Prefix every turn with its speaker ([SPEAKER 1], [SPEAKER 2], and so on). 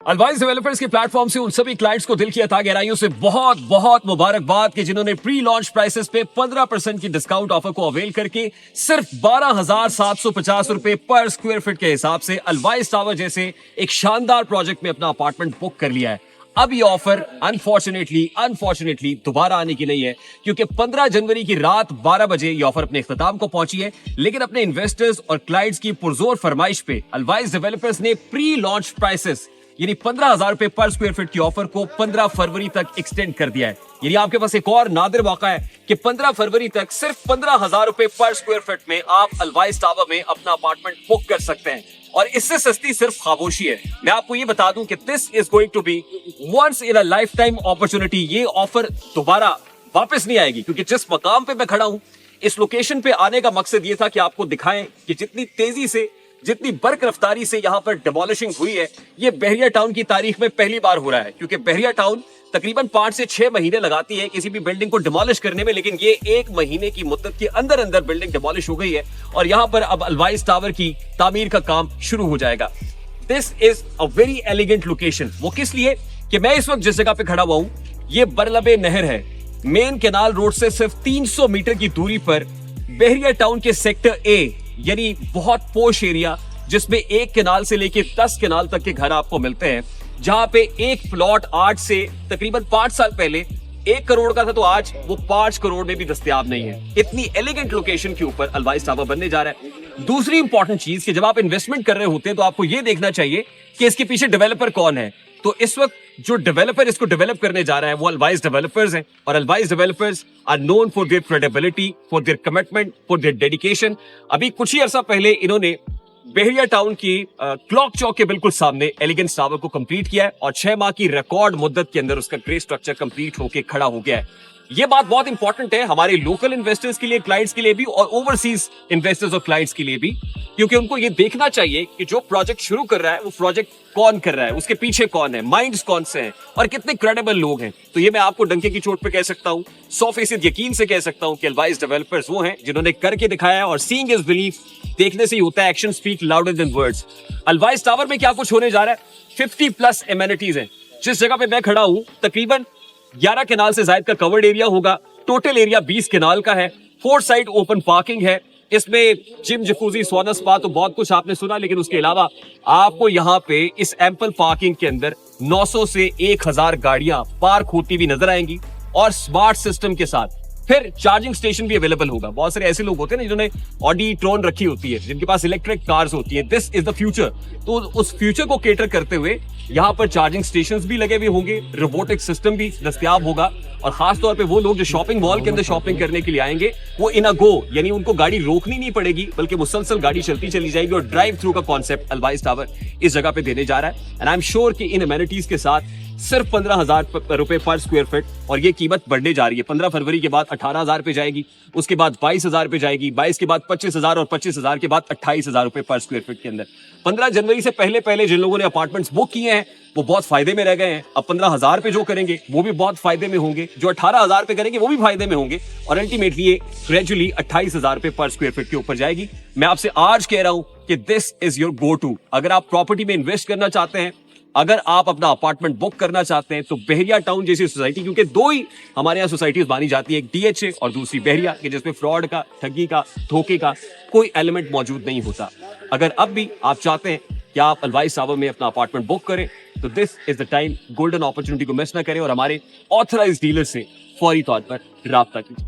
[SPEAKER 1] अल्वाइस developers के platform से उन सभी क्लाइंट्स को दिल की अता गहराइयों से बहुत बहुत मुबारकबाद कि जिन्होंने प्री लॉन्च प्राइसेस पे 15% की डिस्काउंट ऑफर को अवेल करके सिर्फ 12,750 रुपए पर स्क्वायर फीट के हिसाब से अल्वाइस टावर जैसे एक शानदार प्रोजेक्ट में अपना अपार्टमेंट बुक कर लिया है। अब ये ऑफर अनफॉर्चुनेटली दोबारा आने की नहीं है, क्योंकि 15 जनवरी की रात 12 बजे ये ऑफर अपने इख्तिताम को पहुंची है। लेकिन अपने इन्वेस्टर्स और क्लाइंट्स की पुरजोर फरमाइश पे अल्वाइस डेवलपर्स ने प्री लॉन्च प्राइसेस यानी 15,000 रुपए पर स्क्वायर फीट की ऑफर को 15 फरवरी तक एक्सटेंड कर दिया है। यानी आपके पास एक और नादिर मौका है कि 15 फरवरी तक सिर्फ 15,000 रुपए पर स्क्वायर फीट में आप अल्वाइस टावर में अपना अपार्टमेंट बुक कर सकते हैं, और इससे सस्ती सिर्फ खामोशी है। मैं आपको ये बता दूं कि this is going to be once in a life time opportunity. ये ऑफर दोबारा वापस नहीं आएगी, क्योंकि जिस मकाम पे मैं खड़ा हूं, इस लोकेशन पे आने का मकसद ये था कि आपको दिखाएं कि जितनी तेजी से, जितनी बर्क रफ्तारी से यहाँ पर डिमोलिशिंग हुई है, ये बहरिया टाउन की तारीख में पहली बार हो रहा है। क्योंकि बहरिया टाउन तकरीबन 5 से 6 महीने लगाती है किसी भी बिल्डिंग को डिमोलिश करने में, लेकिन ये 1 महीने की मुद्दत के अंदर अंदर बिल्डिंग डिमोलिश हो गई है और यहाँ पर अब अल्वाइस टावर की तामीर का काम शुरू हो जाएगा। This is a very elegant location. वो किस लिए कि मैं इस वक्त जिस जगह पे खड़ा हुआ हूँ, ये बरलबे नहर है। मेन कैनाल रोड से सिर्फ 300 मीटर की दूरी पर बहरिया टाउन के सेक्टर ए, यानी बहुत पोश एरिया जिसमें एक कैनाल से लेके 10 कैनाल तक के घर आपको मिलते हैं, जहां पे एक प्लॉट आज से तकरीबन 5 साल पहले 1 करोड़ का था, तो आज वो 5 करोड़ में भी दस्तयाब नहीं है। इतनी एलिगेंट लोकेशन के ऊपर अल्वाइस टावर बनने जा रहा है। दूसरी इंपॉर्टेंट चीज कि जब आप इन्वेस्टमेंट कर रहे होते हैं तो आपको ये देखना चाहिए कि इसके पीछे डेवलपर कौन है। तो इस वक्त जो डेवलपर इसको डेवलप करने जा रहा है वो अल्वाइस डेवलपर्स हैं, और Alwise developers are known for their credibility, for their commitment, for their dedication. अभी कुछ ही अर्सा पहले इन्होंने बहरिया टाउन की क्लॉक चौक के बिल्कुल सामने एलिगेंस टावर को कंप्लीट किया है, और 6 माह की रिकॉर्ड मुद्दत के अंदर उसका ग्रे स्ट्रक्चर कंप्लीट होकर खड़ा हो गया है। ये बात बहुत इंपॉर्टेंट है हमारे लोकल इन्वेस्टर्स के लिए, क्लाइंट्स के लिए भी, और ओवरसीज इन्वेस्टर्स और क्लाइंट्स के लिए भी, क्योंकि उनको ये देखना चाहिए कि जो प्रोजेक्ट शुरू कर रहा है वो प्रोजेक्ट कौन कर रहा है, उसके पीछे कौन है, माइंड्स कौन से हैं और कितने क्रेडिबल लोग हैं। तो ये मैं आपको डंके की चोट पे कह सकता हूँ, 100% यकीन से कह सकता हूँ कि अल्वाइस डेवलपर्स वो हैं जिन्होंने करके दिखाया है, और सीइंग इज बिलीफ, देखने से ही होता है, action speak louder than words. Alwise tower में क्या कुछ होने जा रहा है, 50+ एमेनिटीज हैं। जिस जगह पे मैं खड़ा हूँ तकरीबन 11 कैनाल से ज्यादा का कवर्ड एरिया होगा। टोटल एरिया 20 कैनाल का है। 4 साइड ओपन पार्किंग है। इसमें जिम, जकूजी, सोना, स्पा तो बहुत कुछ आपने सुना, लेकिन उसके अलावा आपको यहाँ पे इस एम्पल पार्किंग के अंदर 900 से 1000 गाड़ियां पार्क होती हुई नजर आएंगी, और स्मार्ट सिस्टम के साथ फिर चार्जिंग स्टेशन भी अवेलेबल होगा। बहुत सारे ऐसे लोग होते हैं ना जिन्होंने ऑडी ट्रोन रखी होती है, जिनके पास इलेक्ट्रिक कार्स होती है। This is the future. तो उस फ्यूचर को केटर करते हुए यहाँ पर चार्जिंग स्टेशंस भी लगे हुए होंगे, रोबोटिक सिस्टम भी दस्तयाब होगा, और खास तौर पे वो लोग जो शॉपिंग मॉल के अंदर शॉपिंग करने के लिए आएंगे, वो इन अ गो, यानी उनको गाड़ी रोकनी नहीं पड़ेगी, बल्कि मुसलसल गाड़ी चलती चली जाएगी। और ड्राइव थ्रू का कॉन्सेप्ट अल्वाइस टावर इस जगह पे देने जा रहा है। एंड आई एम श्योर कि इन एमेनिटीज के साथ सिर्फ 15,000 रुपए पर स्क्वायर फीट, और ये कीमत बढ़ने जा रही है। 15 फरवरी के बाद 18,000 पे जाएगी, उसके बाद 22,000 पे जाएगी, 22 के बाद 25,000, और 25,000 के बाद 28,000 रुपए पर स्क्वायर फीट के अंदर। 15 जनवरी से पहले पहले जिन लोगों ने अपार्टमेंट्स बुक किए हैं वो बहुत फायदे में रह गए हैं। अब 15,000 पे जो करेंगे वो भी बहुत फायदे में होंगे, जो 18,000 पे करेंगे वो भी फायदे में होंगे, और अल्टीमेटली ये ग्रेजुअली 28,000 रुपए पर स्क्वायर फीट के ऊपर जाएगी। मैं आपसे आज कह रहा हूं कि this is your go to. अगर आप प्रॉपर्टी में इन्वेस्ट करना चाहते हैं, अगर आप अपना अपार्टमेंट बुक करना चाहते हैं, तो बहरिया टाउन जैसी सोसाइटी, क्योंकि 2 ही हमारे यहाँ सोसाइटीज मानी जाती है, एक DHA और दूसरी बहरिया, कि जिसमें फ्रॉड का, ठगी का, धोखे का कोई एलिमेंट मौजूद नहीं होता। अगर अब भी आप चाहते हैं कि आप अल्वाइस टावर में अपना अपार्टमेंट बुक करें, तो this is the time. Golden opportunity को मिस ना करें, और हमारे ऑथराइज्ड डीलर से फौरी तौर पर राब्ता कीजिए।